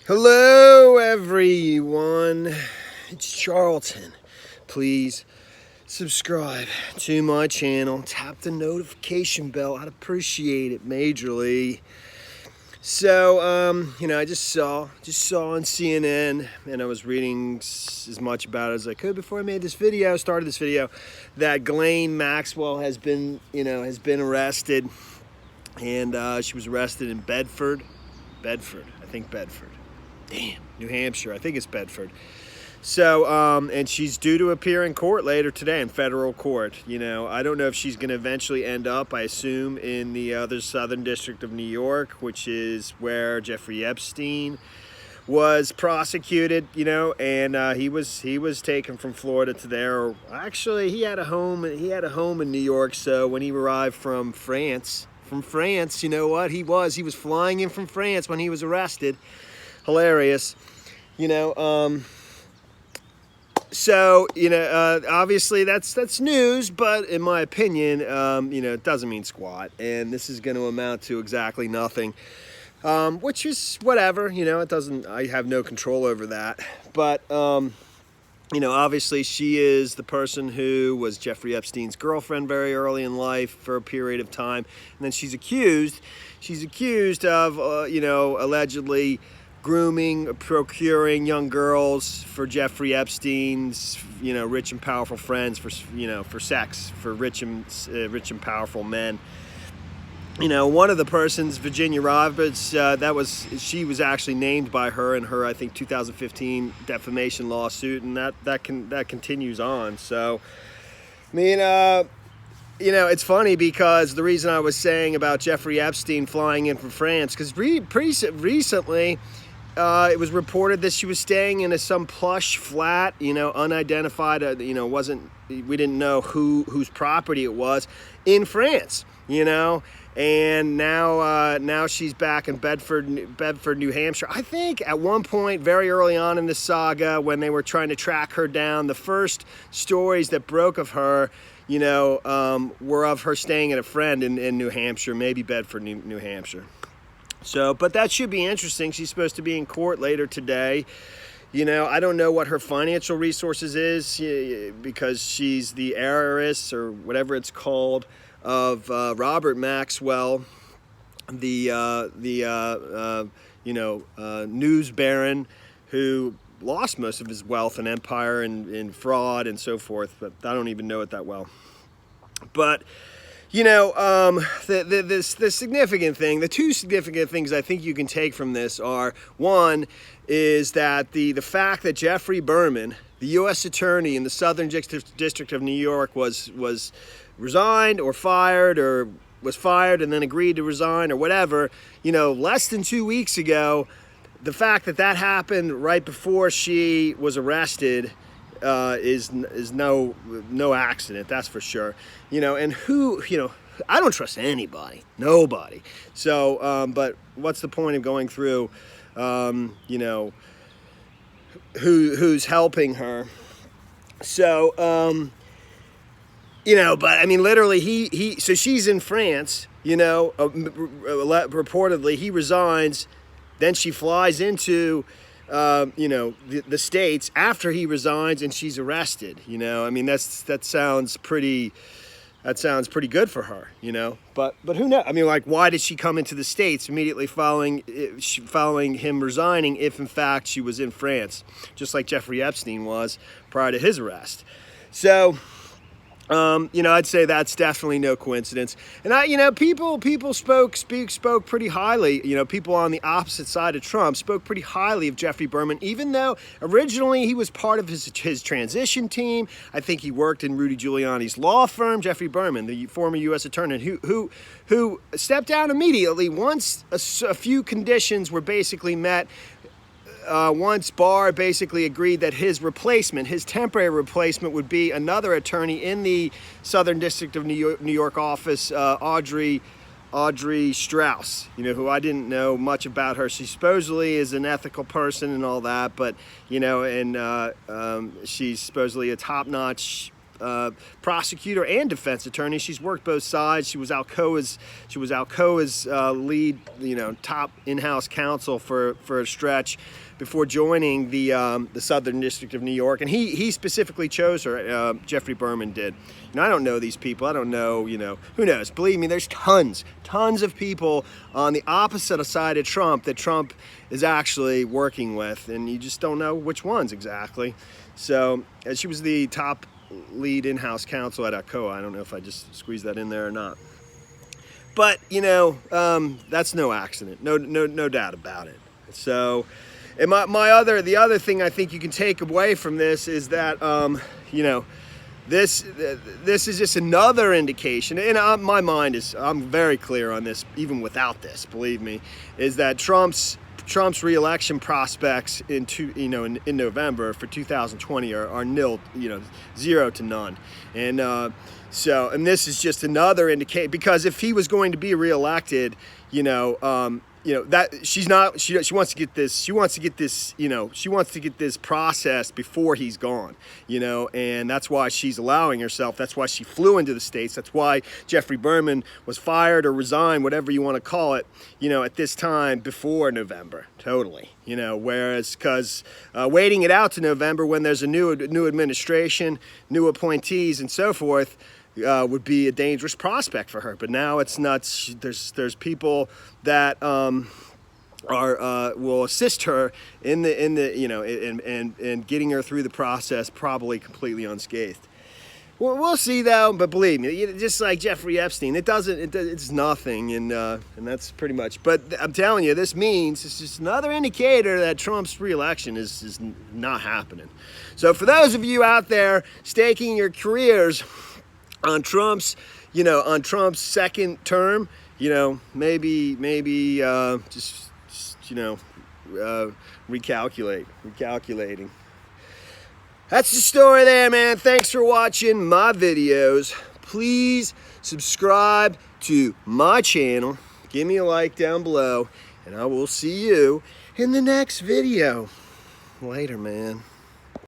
Hello, everyone. It's Charlton. Please subscribe to my channel. Tap the notification bell. I'd appreciate it majorly. So, I just saw on CNN, and I was reading as much about it as I could before I made this video, started this video, that Ghislaine Maxwell has been arrested, and she was arrested in Bedford. Damn, New Hampshire. I think it's Bedford. So, and she's due to appear in court later today in federal court. I don't know if she's going to eventually end up, I assume, in the other Southern District of New York, which is where Jeffrey Epstein was prosecuted, and he was taken from Florida to there. Actually, he had a home in New York, so when he arrived from France, you know what? He was flying in from France when he was arrested. Hilarious, so, obviously that's news, but in my opinion, it doesn't mean squat, and this is going to amount to exactly nothing, which is whatever, I have no control over that, but, obviously she is the person who was Jeffrey Epstein's girlfriend very early in life for a period of time, and then she's accused of, allegedly procuring young girls for Jeffrey Epstein's, rich and powerful friends for sex, for rich and powerful men. One of the persons, Virginia Roberts, she was actually named by her in her, I think, 2015 defamation lawsuit, and that continues on. So, it's funny because the reason I was saying about Jeffrey Epstein flying in from France, because recently, it was reported that she was staying in some plush flat, unidentified, we didn't know whose property it was in France, and now she's back in Bedford, New Hampshire. I think at one point, very early on in the saga, when they were trying to track her down, the first stories that broke of her, were of her staying at a friend in New Hampshire, maybe Bedford, New Hampshire. So, but that should be interesting. She's supposed to be in court later today. I don't know what her financial resources is, because she's the heiress, or whatever it's called, of Robert Maxwell, the news baron who lost most of his wealth and empire in fraud and so forth. But I don't even know it that well. But the significant thing, the two significant things I think you can take from this are, one is that the fact that Jeffrey Berman, the U.S. attorney in the Southern District of New York, was resigned or fired, or was fired and then agreed to resign or whatever, less than 2 weeks ago, the fact that happened right before she was arrested is no accident, that's for sure. And I don't trust anybody, nobody. So, but what's the point of going through, who's helping her? So, but I mean, literally, so she's in France, reportedly, he resigns, then she flies into the States after he resigns, and she's arrested. I mean, that sounds pretty good for her. But who knows? I mean, like, why did she come into the States immediately following him resigning, if in fact she was in France, just like Jeffrey Epstein was prior to his arrest? So, I'd say that's definitely no coincidence. And people spoke pretty highly. People on the opposite side of Trump spoke pretty highly of Jeffrey Berman, even though originally he was part of his transition team. I think he worked in Rudy Giuliani's law firm. Jeffrey Berman, the former U.S. attorney, who stepped down immediately once a few conditions were basically met. Once Barr basically agreed that his temporary replacement, would be another attorney in the Southern District of New York office, Audrey Strauss, who I didn't know much about her. She supposedly is an ethical person and all that, but, and she's supposedly a top-notch prosecutor and defense attorney. She's worked both sides. She was Alcoa's lead, top in-house counsel for a stretch before joining the Southern District of New York. And he specifically chose her. Jeffrey Berman did. And I don't know these people. I don't know, who knows? Believe me, there's tons of people on the opposite side of Trump that Trump is actually working with, and you just don't know which ones exactly. So she was the top lead in-house counsel at Alcoa. I don't know if I just squeezed that in there or not. But, that's no accident. No doubt about it. So, and the other thing I think you can take away from this is that, this is just another indication, and my mind is, I'm very clear on this, even without this, believe me, is that Trump's re-election prospects in November for 2020 are nil, 0 to none, and this is just another indication, because if he was going to be re-elected, that she wants to get this process before he's gone, and that's why she's allowing herself. That's why she flew into the States. That's why Jeffrey Berman was fired or resigned, whatever you want to call it, at this time before November, totally, whereas, because waiting it out to November when there's a new administration, new appointees and so forth, would be a dangerous prospect for her. But now it's not. There's people that will assist her in getting her through the process, probably completely unscathed. Well, we'll see though. But believe me, just like Jeffrey Epstein, it's nothing, and that's pretty much. But I'm telling you, this means it's just another indicator that Trump's re-election is not happening. So for those of you out there staking your careers on Trump's second term, maybe just recalculating. That's the story there, man. Thanks for watching my videos. Please subscribe to my channel. Give me a like down below, and I will see you in the next video. Later, man.